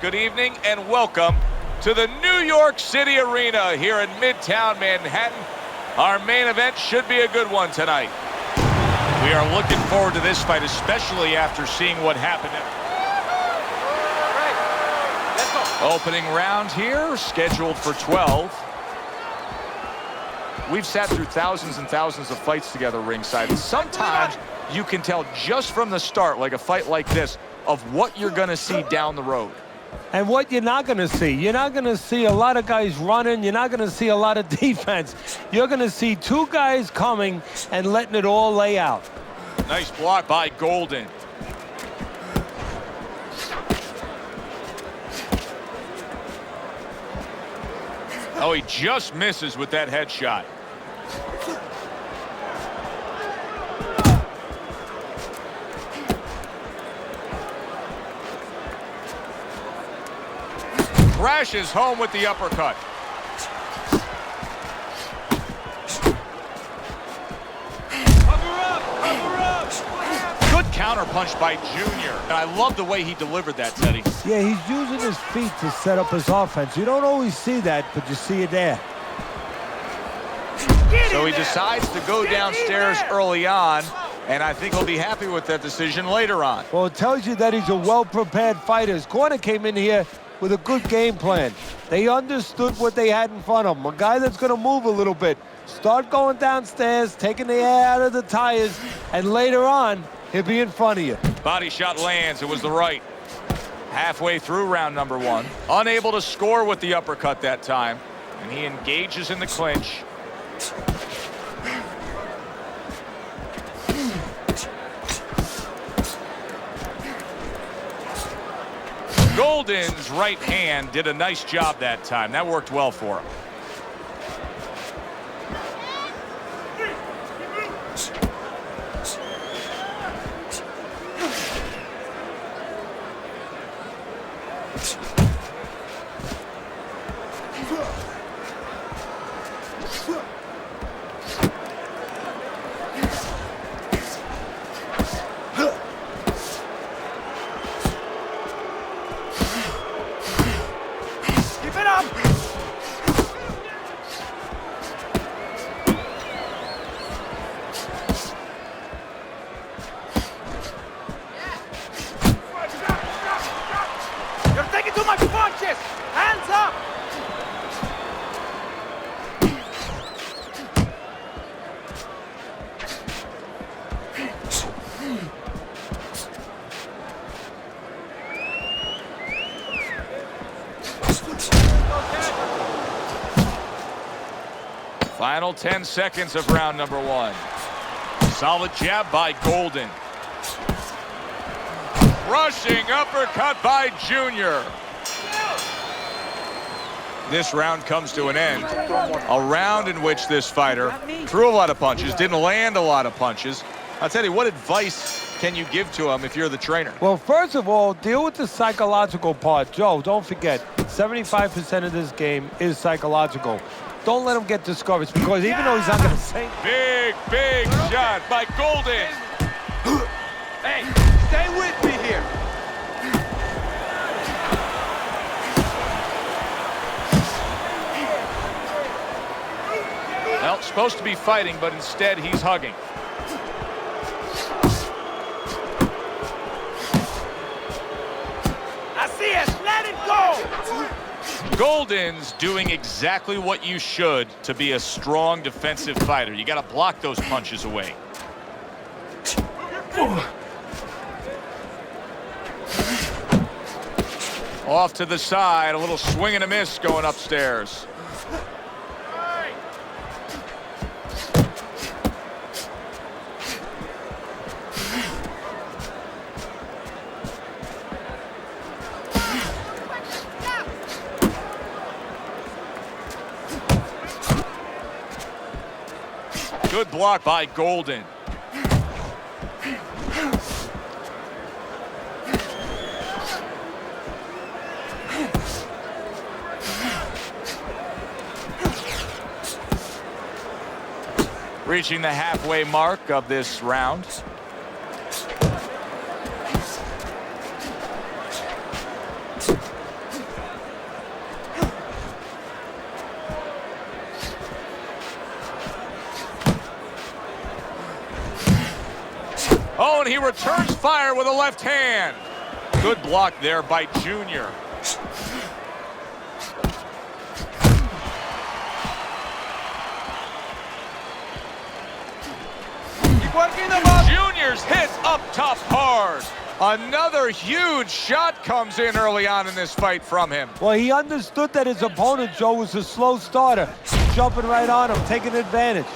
Good evening and welcome to the New York City Arena here in Midtown Manhattan. Our main event should be a good one tonight. We are looking forward to this fight, especially after seeing what happened. Opening round here, scheduled for 12. We've sat through thousands and thousands of fights together ringside. And sometimes you can tell just from the start, like a fight like this, of what you're going to see down the road. And what you're not going to see. You're not going to see a lot of guys running. You're not going to see a lot of defense. You're going to see two guys coming and letting it all lay out. Nice block by Golden. Oh, he just misses with that headshot. Crashes home with the uppercut. Good counter punch by Junior. And I love the way he delivered that, Teddy. Yeah, he's using his feet to set up his offense. You don't always see that, but you see it there. So he decides to go downstairs early on, and I think he'll be happy with that decision later on. Well, it tells you that he's a well-prepared fighter. His corner came in here with a good game plan. They understood what they had in front of them. A guy that's going to move a little bit. Start going downstairs, taking the air out of the tires, and later on, he'll be in front of you. Body shot lands. It was the right. Halfway through round number one. Unable to score with the uppercut that time. And he engages in the clinch. Golden's right hand did a nice job that time. That worked well for him. Final 10 seconds of round number one. Solid jab by Golden. Rushing uppercut by Junior. This round comes to an end. A round in which this fighter threw a lot of punches, didn't land a lot of punches. I'll tell you, what advice can you give to him if you're the trainer? Well, first of all, deal with the psychological part. Joe, don't forget, 75% of this game is psychological. Don't let him get discouraged, because even though he's not going to say... Big shot by Golden. Hey, stay with me here. Well, supposed to be fighting, but instead he's hugging. I see it. Let it go. Golden's doing exactly what you should to be a strong defensive fighter. You got to block those punches away. Off to the side, a little swing and a miss going upstairs. Good block by Golden. Reaching the halfway mark of this round. returns fire with a left hand. Good block there by Junior. Junior's hit up top hard. Another huge shot comes in early on in this fight from him. Well, he understood that his opponent, Joe, was a slow starter. Jumping right on him, taking advantage.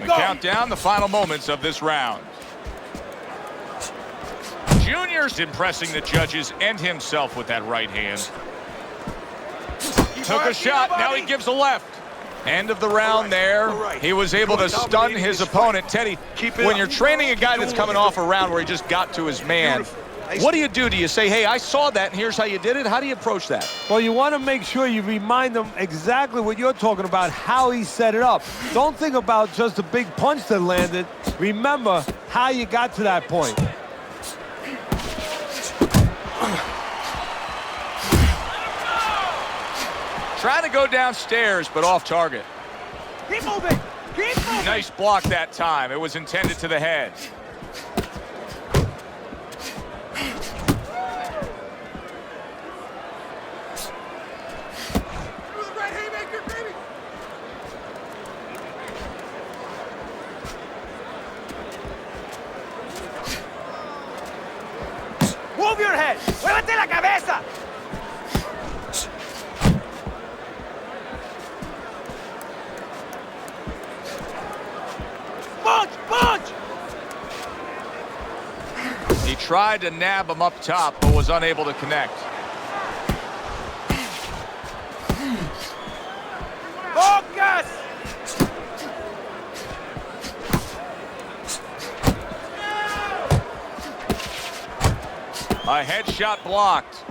Count down the final moments of this round. Junior's impressing the judges and himself with that right hand. Took a shot, now he gives a left. End of the round there. He was able to stun his opponent. Teddy, when you're training a guy that's coming off a round where he just got to his man, what do you do? Do you say, hey, I saw that and here's how you did it? How do you approach that? Well, you want to make sure you remind them exactly what you're talking about, how he set it up. Don't think about just a big punch that landed. Remember how you got to that point. Trying to go downstairs, but off target. Keep moving! Keep moving! Nice block that time. It was intended to the head. Move your head! ¡Muévete la cabeza! Punch! Punch! He tried to nab him up top, but was unable to connect. Focus! A headshot blocked.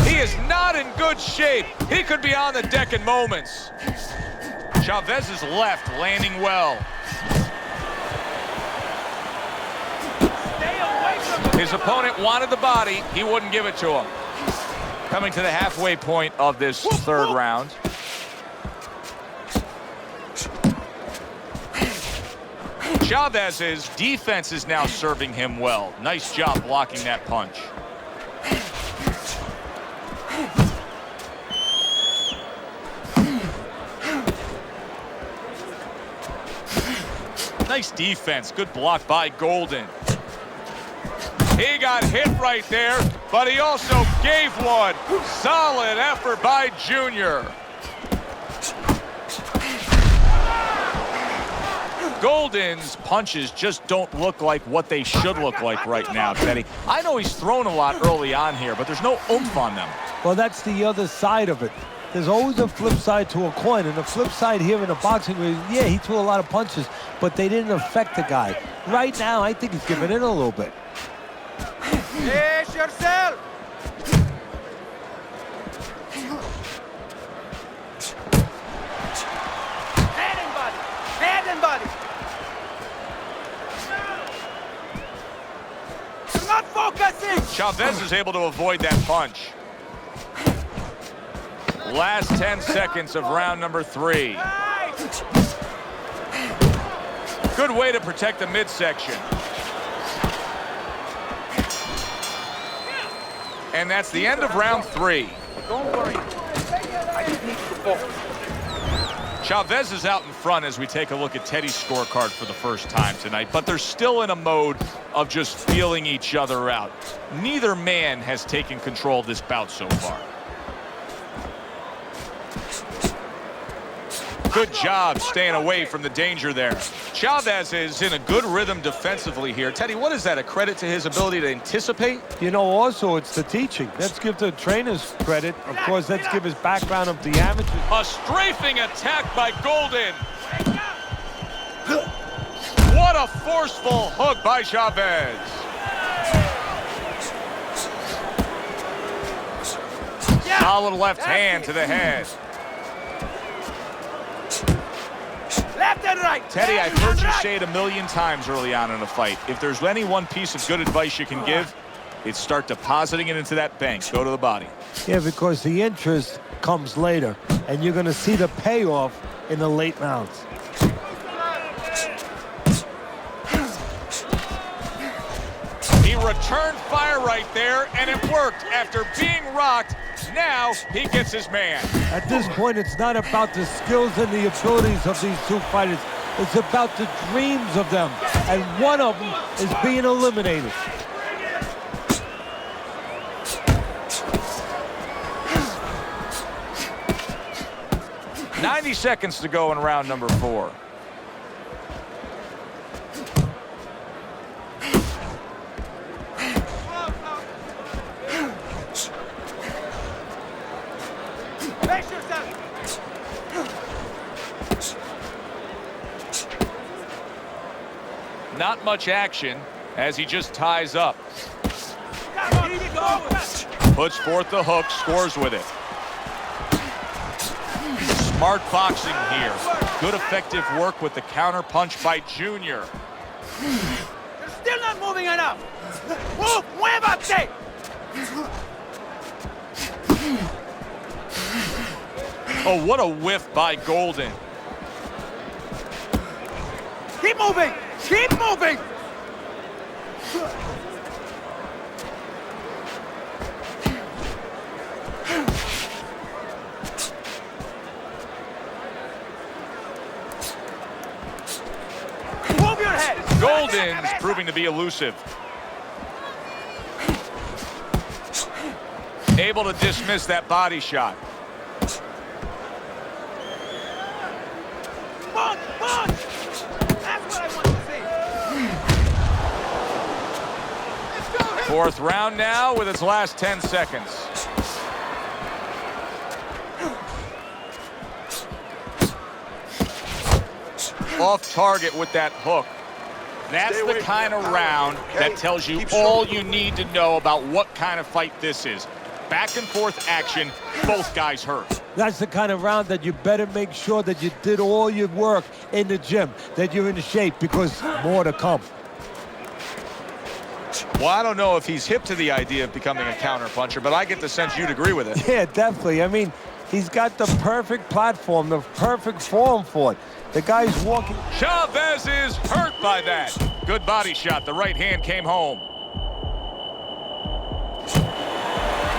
He is not in good shape. He could be on the deck in moments. Chavez's left landing well. Stay away from His opponent wanted the body. He wouldn't give it to him. Coming to the halfway point of this third round. Chavez's defense is now serving him well. Nice job blocking that punch. Nice defense. Good block by Golden. He got hit right there, but he also gave one. Solid effort by Junior. Golden's punches just don't look like what they should look like right now, Teddy. I know he's thrown a lot early on here, but there's no oomph on them. Well, that's the other side of it. There's always a flip side to a coin, and the flip side here in the boxing ring, yeah, he threw a lot of punches, but they didn't affect the guy. Right now, I think he's giving in a little bit. Brace yourself! Head and body! Head and body! You're not focusing! Chavez is able to avoid that punch. Last 10 seconds of round number 3. Right. Good way to protect the midsection. And that's the end of round 3. Don't worry. I just need you to focus. Chavez is out in front as we take a look at Teddy's scorecard for the first time tonight, but they're still in a mode of just feeling each other out. Neither man has taken control of this bout so far. Good job staying away from the danger there. Chavez is in a good rhythm defensively here. Teddy, what is that, a credit to his ability to anticipate? You know, also, it's the teaching. Let's give the trainers credit. Of course, let's give his background of the amateurs. A strafing attack by Golden. What a forceful hook by Chavez. Solid left hand to the head. Left and right. Teddy, I've heard you say it a million times early on in a fight. If there's any one piece of good advice you can give, it's start depositing it into that bank. Go to the body. Yeah, because the interest comes later, and you're going to see the payoff in the late rounds. He returned fire right there, and it worked. After being rocked, now he gets his man. At this point, it's not about the skills and the abilities of these two fighters. It's about the dreams of them, and one of them is being eliminated. "90 seconds to go in round number 4. Face yourself. Not much action as he just ties up. Come on, keep going. Puts forth the hook, scores with it. Smart boxing here. Good effective work with the counter punch by Junior. You're still not moving enough. Move, muévate. Oh, what a whiff by Golden. Keep moving. Keep moving. Move your head. Golden's proving to be elusive. Able to dismiss that body shot. Punch, punch. That's what I want to see. Fourth round now with its last 10 seconds. Off target with that hook. That's the kind of round that tells you all you need to know about what kind of fight this is. Back and forth action, both guys hurt. That's the kind of round that you better make sure that you did all your work in the gym, that you're in shape, because more to come. Well, I don't know if he's hip to the idea of becoming a counterpuncher, but I get the sense you'd agree with it. Yeah, definitely. I mean, he's got the perfect platform, the perfect form for it. The guy's walking. Chavez is hurt by that. Good body shot. The right hand came home.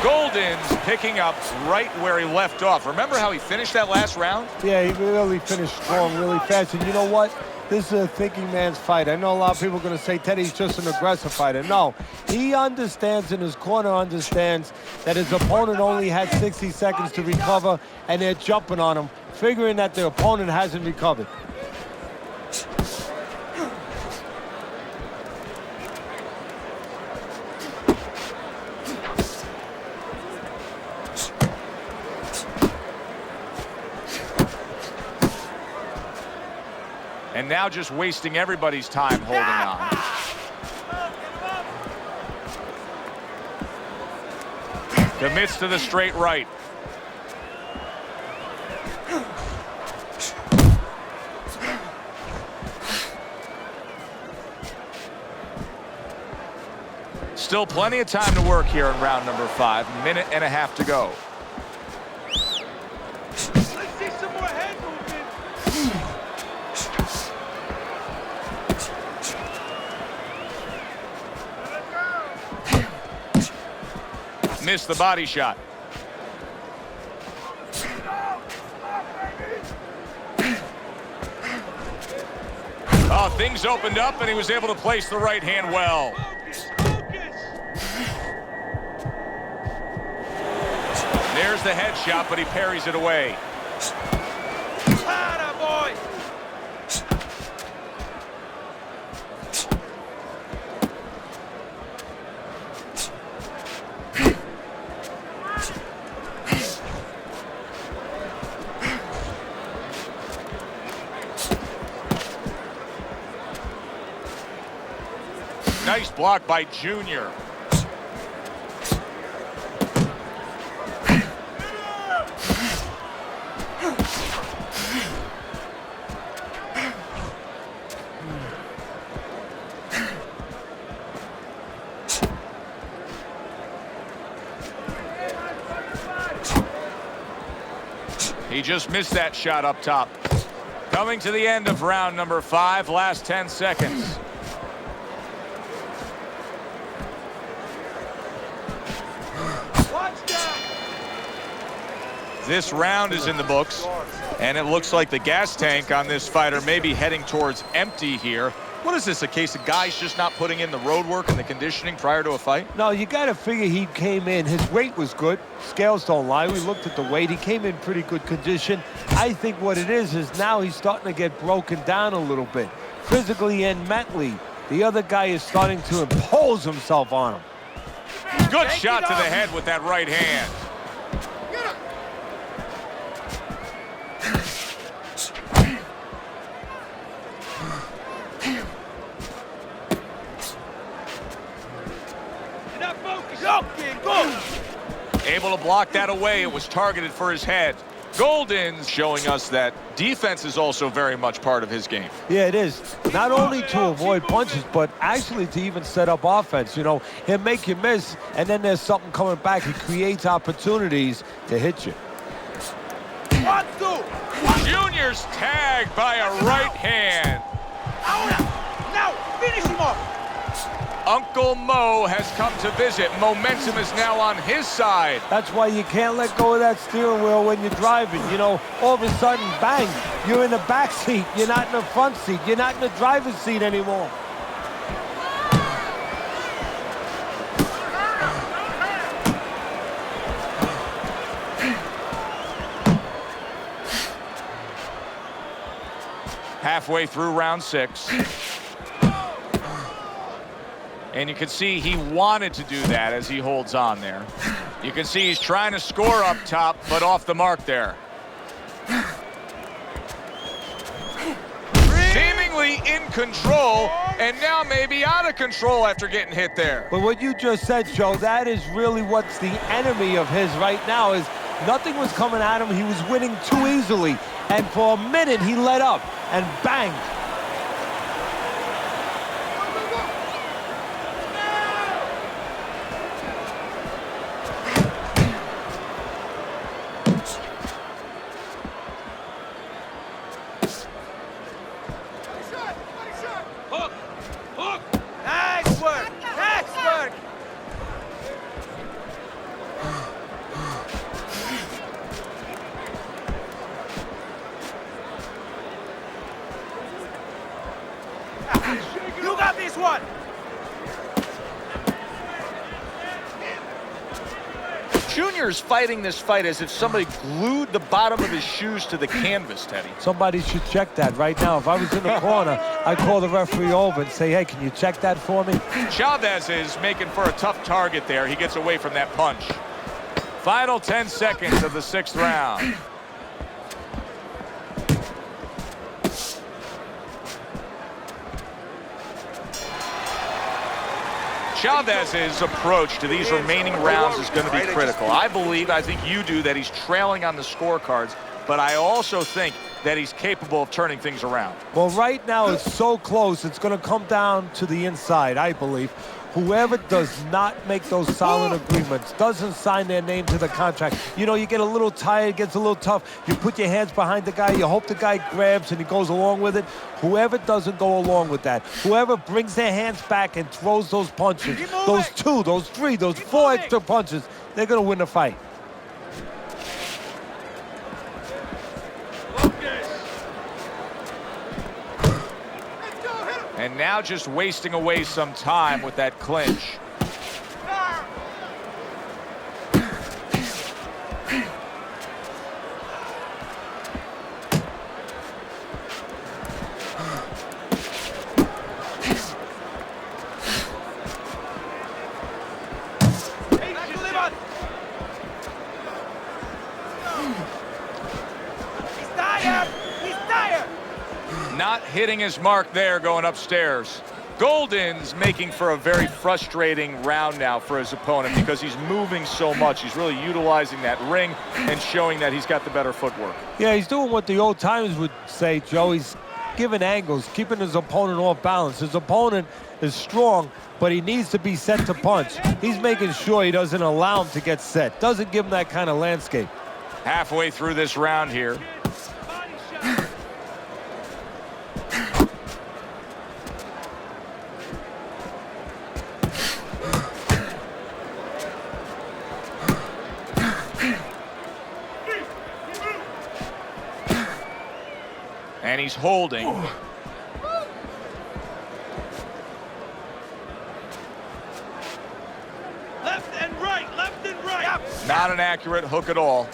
Golden's picking up right where he left off. Remember how he finished that last round? Yeah, he really finished strong, really fast. And you know what? This is a thinking man's fight. I know a lot of people are going to say Teddy's just an aggressive fighter. No, he understands, and his corner understands, that his opponent only had 60 seconds to recover, and they're jumping on him, figuring that the opponent hasn't recovered. And now just wasting everybody's time holding on. Commits to the straight right. Still plenty of time to work here in round number 5. Minute and a half to go. Let's see some more head movement. Missed the body shot. Oh, things opened up, and he was able to place the right hand well. There's the headshot, but he parries it away. Nice block by Junior. He just missed that shot up top. Coming to the end of round number 5, last 10 seconds. This round is in the books, and it looks like the gas tank on this fighter may be heading towards empty here. What is this, a case of guys just not putting in the road work and the conditioning prior to a fight? No, you got to figure he came in. His weight was good. Scales don't lie. We looked at the weight. He came in pretty good condition. I think what it is now he's starting to get broken down a little bit, physically and mentally. The other guy is starting to impose himself on him. Good shot to the head with that right hand. Able to block that away. It was targeted for his head. Golden's showing us that defense is also very much part of his game. Yeah, it is. Not only to avoid punches, but actually to even set up offense. You know, he'll make you miss, and then there's something coming back. He creates opportunities to hit you. 1, 2. Junior's tagged by a right hand. Now, finish him off. Uncle Mo has come to visit. Momentum is now on his side. That's why you can't let go of that steering wheel when you're driving. You know, all of a sudden, bang, you're in the back seat. You're not in the front seat. You're not in the driver's seat anymore. Halfway through round 6. And you can see he wanted to do that as he holds on there. You can see he's trying to score up top, but off the mark there. Seemingly in control, and now maybe out of control after getting hit there. But what you just said, Joe, that is really what's the enemy of his right now is nothing was coming at him. He was winning too easily. And for a minute, he let up and banged. Nice work. Nice work. You got this one. Junior's fighting this fight as if somebody glued the bottom of his shoes to the canvas, Teddy. Somebody should check that right now. If I was in the corner, I'd call the referee over and say, hey, can you check that for me? Chavez is making for a tough target there. He gets away from that punch. Final 10 seconds of the 6th round. Chavez's approach to these remaining rounds is going to be critical. I think you do, that he's trailing on the scorecards, but I also think that he's capable of turning things around. Well, right now it's so close, it's going to come down to the inside, I believe. Whoever does not make those solid agreements, doesn't sign their name to the contract. You know, you get a little tired, gets a little tough. You put your hands behind the guy, you hope the guy grabs and he goes along with it. Whoever doesn't go along with that, whoever brings their hands back and throws those punches, those 2, those 3, those 4 extra punches, they're going to win the fight. And now just wasting away some time with that clinch. Not hitting his mark there going upstairs. Golden's making for a very frustrating round now for his opponent because he's moving so much. He's really utilizing that ring and showing that he's got the better footwork. Yeah, he's doing what the old timers would say, Joe. He's giving angles, keeping his opponent off balance. His opponent is strong, but he needs to be set to punch. He's making sure he doesn't allow him to get set, doesn't give him that kind of landscape. Halfway through this round here. And he's holding. Left and right, left and right. Yep. Not an accurate hook at all.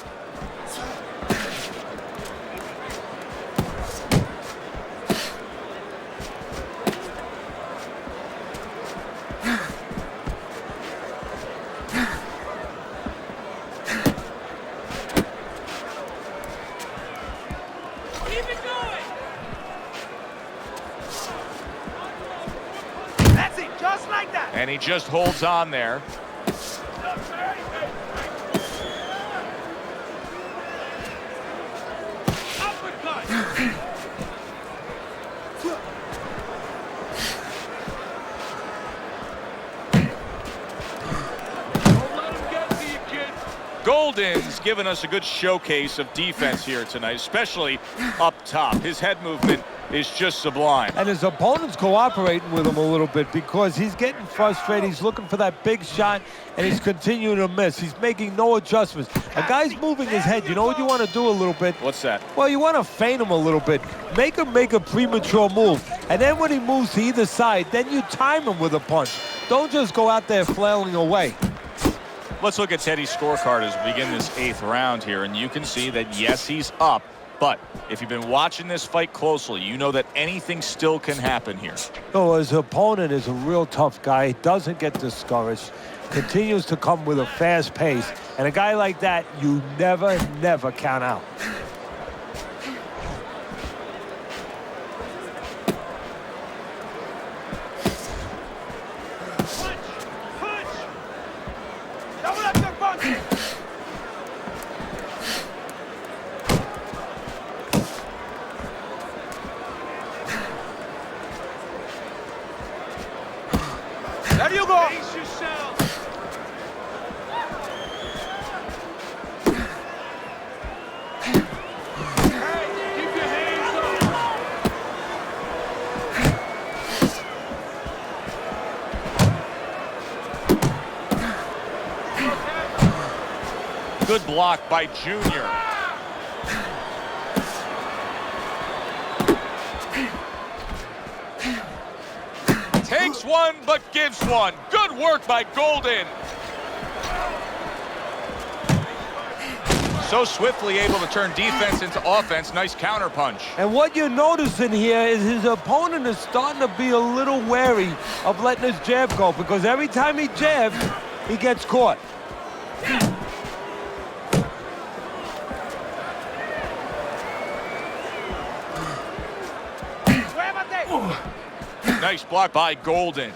Keep it going. That's it, just like that. And he just holds on there. Uppercut. Don't let him get to you, kid. Golden's given us a good showcase of defense here tonight, especially up top. His head movement is just sublime. And his opponent's cooperating with him a little bit because he's getting frustrated. He's looking for that big shot, and he's continuing to miss. He's making no adjustments. A guy's moving his head. You know what you want to do a little bit? What's that? Well, you want to feint him a little bit. Make him make a premature move. And then when he moves to either side, then you time him with a punch. Don't just go out there flailing away. Let's look at Teddy's scorecard as we begin this 8th round here, and you can see that, yes, he's up, but if you've been watching this fight closely, you know that anything still can happen here. So his opponent is a real tough guy. He doesn't get discouraged, continues to come with a fast pace, and a guy like that, you never, never count out. Double up your punch. There you go. Pace yourself. Hey, keep your hands up. Good block by Junior. Takes one, but gives one. Good work by Golden. So swiftly able to turn defense into offense. Nice counter punch. And what you're noticing here is his opponent is starting to be a little wary of letting his jab go because every time he jabs, he gets caught. Nice block by Golden.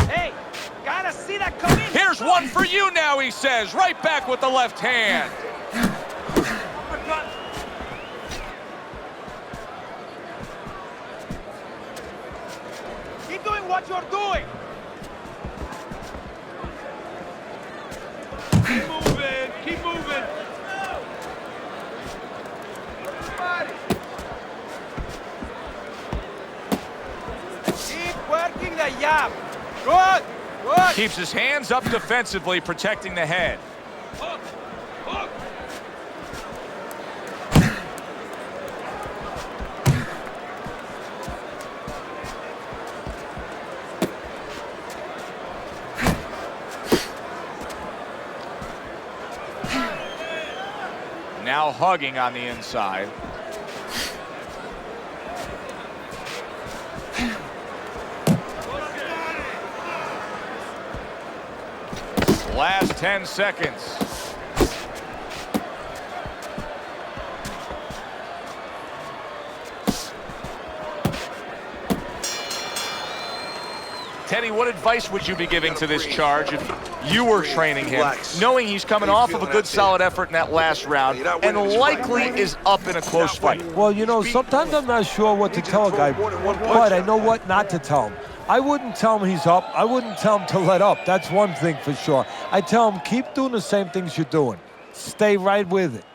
Hey, gotta see that come in. Here's one for you now, he says. Right back with the left hand. Keep doing what you're doing. Keep moving, keep moving. Keep working the jab. Good, good. Keeps his hands up defensively, protecting the head. Hook, hook. Now hugging on the inside. Last 10 seconds. Teddy, what advice would you be giving to this charge if you were training him, knowing he's coming off of a good, solid effort in that last round and likely is up in a close fight? Well, you know, sometimes I'm not sure what to tell a guy, but I know what not to tell him. I wouldn't tell him he's up. I wouldn't tell him to let up. That's one thing for sure. I tell him, keep doing the same things you're doing. Stay right with it.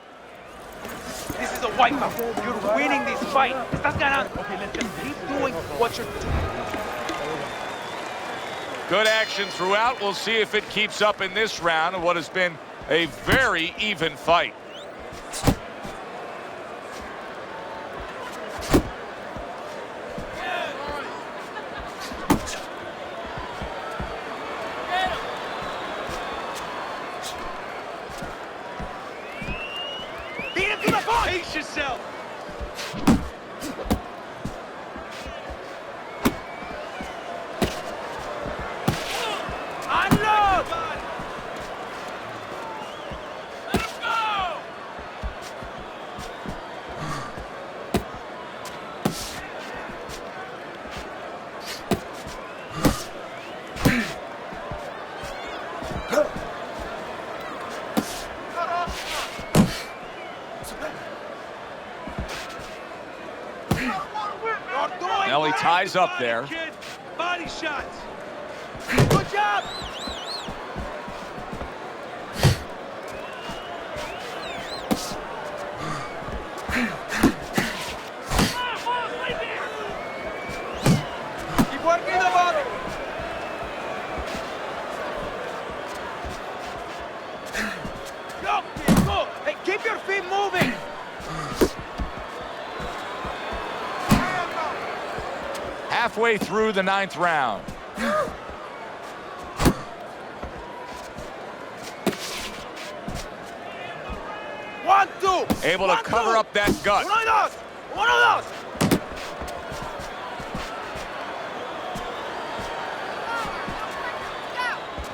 This is a wipeout. You're winning this fight. Estás ganando. Okay, let's just keep doing what you're doing. Good action throughout. We'll see if it keeps up in this round of what has been a very even fight. Beat him to the ball. Pace yourself. Unload. Let him go. Now he ties up there. Body shots. Good job. Keep working the body. Go, kid, go. Hey, keep your feet moving. Halfway through the 9th round. One, two. Able to cover up that gut. Uno y dos. Uno, dos.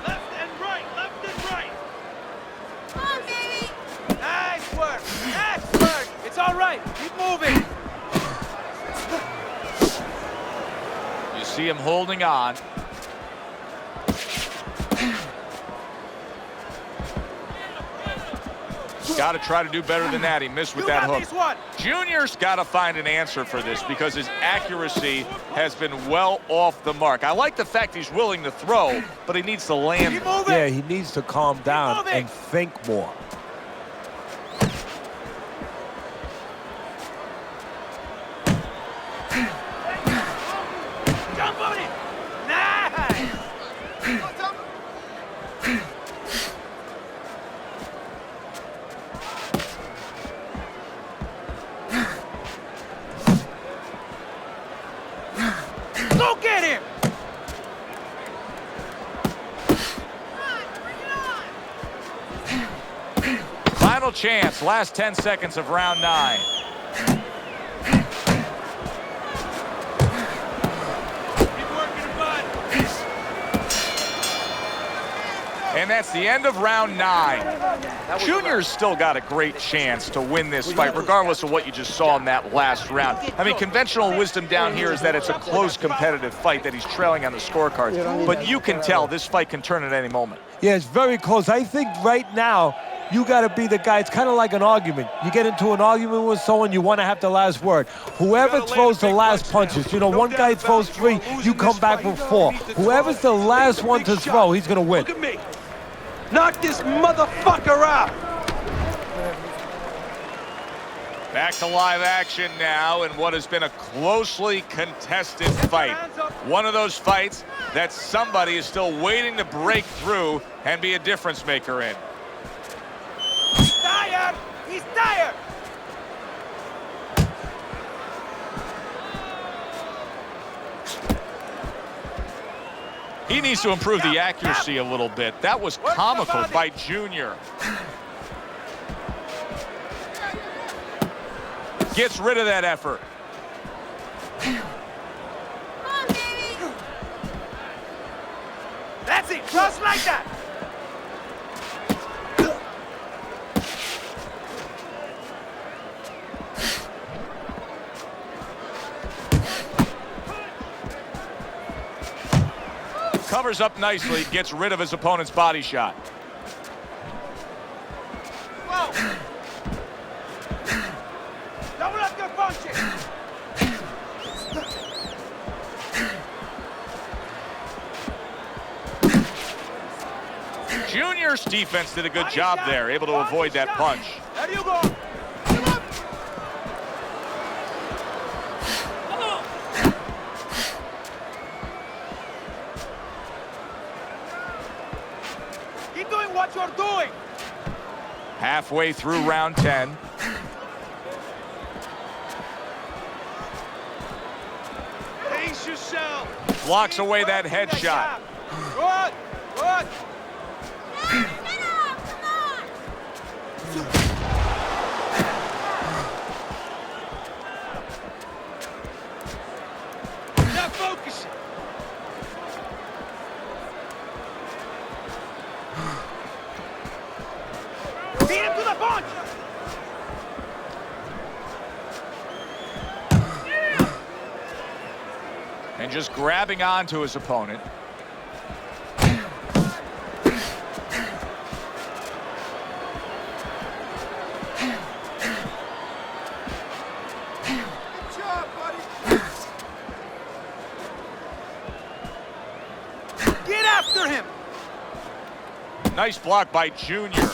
Left and right. Left and right. Come on, baby. Nice work. Nice work. It's all right. Keep moving. You see him holding on. Got to try to do better than that. He missed with that hook. This one. Junior's got to find an answer for this because his accuracy has been well off the mark. I like the fact he's willing to throw, but he needs to land. Keep moving. Yeah, he needs to calm down moving. and think more. Jump on it. Nice. Go get him. Final chance, last 10 seconds of round 9. Keep working the bud. And that's the end of round 9. Junior's still got a great chance to win this fight, regardless of what you just saw in that last round. I mean, conventional wisdom down here is that it's a close competitive fight, that he's trailing on the scorecards. But you can tell this fight can turn at any moment. Yeah, it's very close. I think right now, you got to be the guy. It's kind of like an argument. You get into an argument with someone, you want to have the last word. Whoever throws the last punches, you know, one guy throws 3, you come back with 4. Whoever's the last one to throw, he's going to win. Look at me. Knock this motherfucker out. Back to live action now in what has been a closely contested fight. One of those fights that somebody is still waiting to break through and be a difference maker in. He's tired. He's tired. He needs to improve the accuracy a little bit. That was comical by Junior. Gets rid of that effort. Come on, baby. That's it. Just like that. Covers up nicely, gets rid of his opponent's body shot. Whoa! Double up your punches! Junior's defense did a good job there, able to avoid that punch. There you go! Come on! Keep doing what you're doing! Halfway through round 10. Pace yourself! Blocks away that headshot. Good! Good! Get up! Come on! Now focus! Beat him to the punch! And just grabbing onto his opponent. Good job, buddy! Get after him! Nice block by Junior.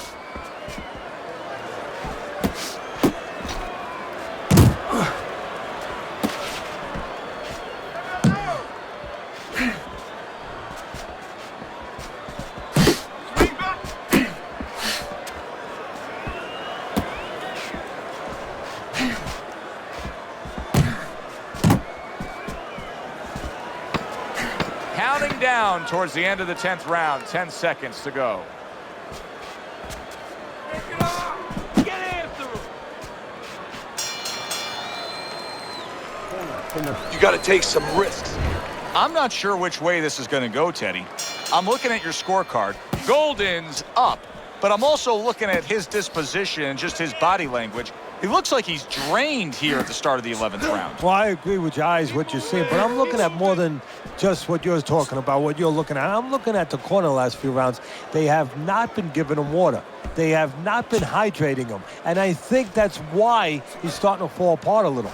Counting down towards the end of the 10th round. 10 seconds to go. Get after him! You got to take some risks. I'm not sure which way this is going to go, Teddy. I'm looking at your scorecard. Golden's up, but I'm also looking at his disposition and just his body language. He looks like he's drained here at the start of the 11th round. Well, I agree with your eyes, what you're saying, but I'm looking at more than just what you're talking about, what you're looking at. I'm looking at the corner the last few rounds. They have not been giving him water. They have not been hydrating him. And I think that's why he's starting to fall apart a little.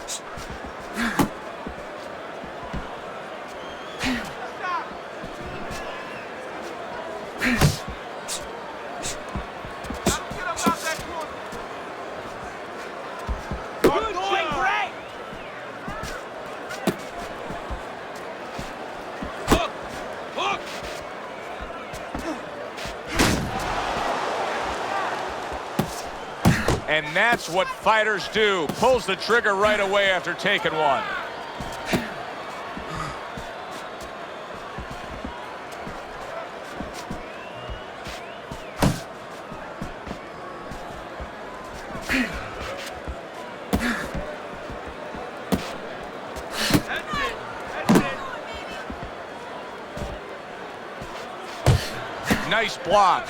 You're doing great! Hook! Hook! And that's what fighters do. Pulls the trigger right away after taking one. That's it! That's it! Nice block.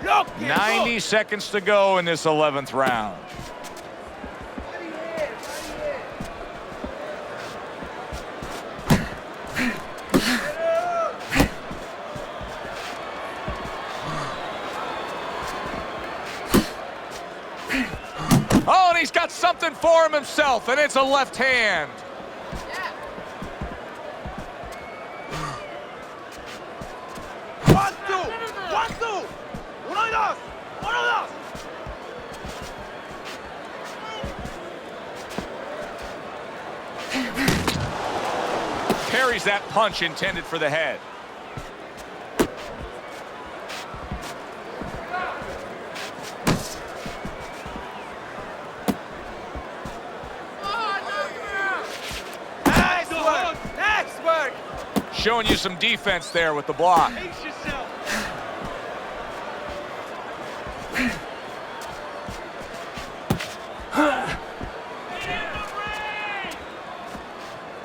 Look! 90 seconds to go in this 11th round. Oh, and he's got something for him himself, and it's a left hand. One, two! One, two! Uno y dos! Uno y dos! Parries that punch intended for the head. Nice work! Nice work! Showing you some defense there with the block. Pace yourself!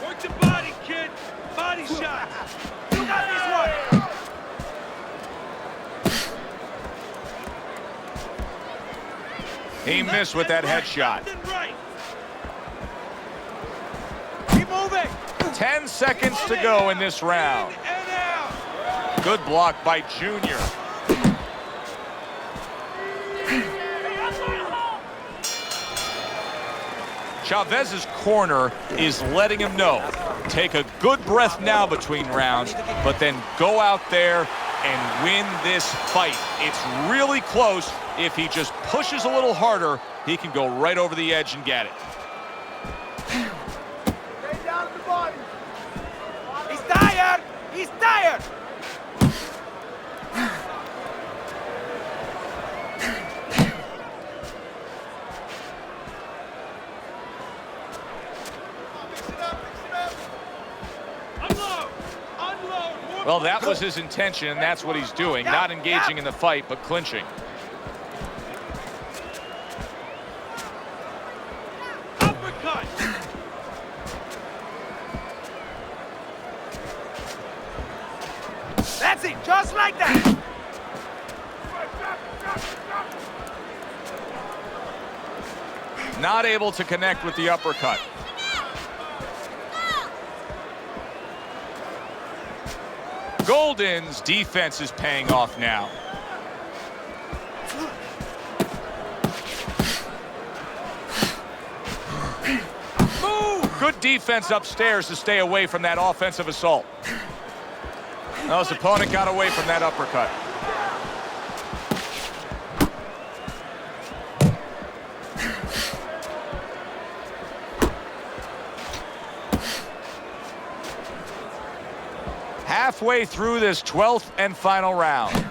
Work the body, kid! Body shots! You got this one! He missed with that headshot. Keep moving. 10 seconds to go in this round. Good block by Junior. Chavez's corner is letting him know, take a good breath now between rounds, but then go out there and win this fight. It's really close. If he just pushes a little harder, he can go right over the edge and get it. He's tired. He's tired. Well, that was his intention, and that's what he's doing. Not engaging in the fight, but clinching. Uppercut. That's it, just like that. Not able to connect with the uppercut. Golden's defense is paying off now. Move! Good defense upstairs to stay away from that offensive assault. Now his opponent got away from that uppercut. Halfway through this 12th and final round.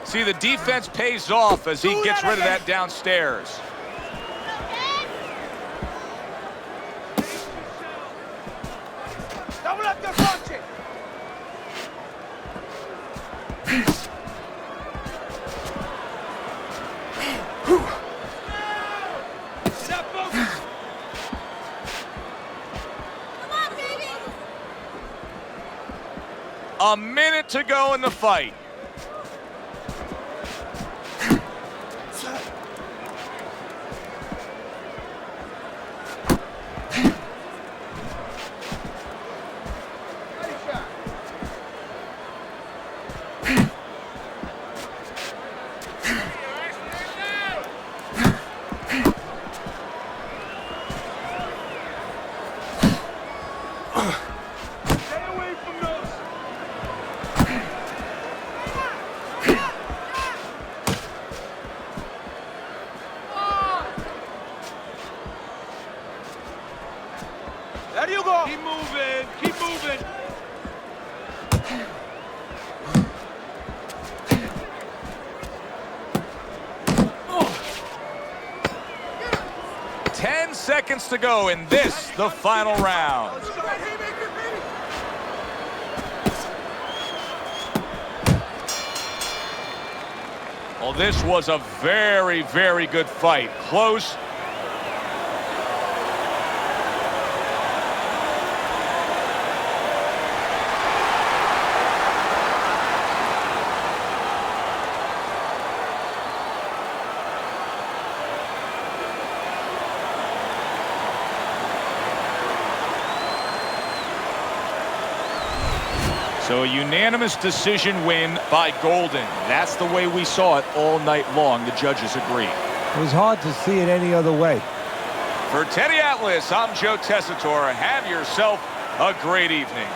See, the defense pays off as he gets rid of that downstairs. Double up your punches. A minute to go in the fight. There you go. Keep moving. Keep moving. Oh. 10 seconds to go in this, the final round. Well, this was a very, very good fight. Close. So a unanimous decision win by Golden. That's the way we saw it all night long. The judges agree. It was hard to see it any other way. For Teddy Atlas, I'm Joe Tessitore. Have yourself a great evening.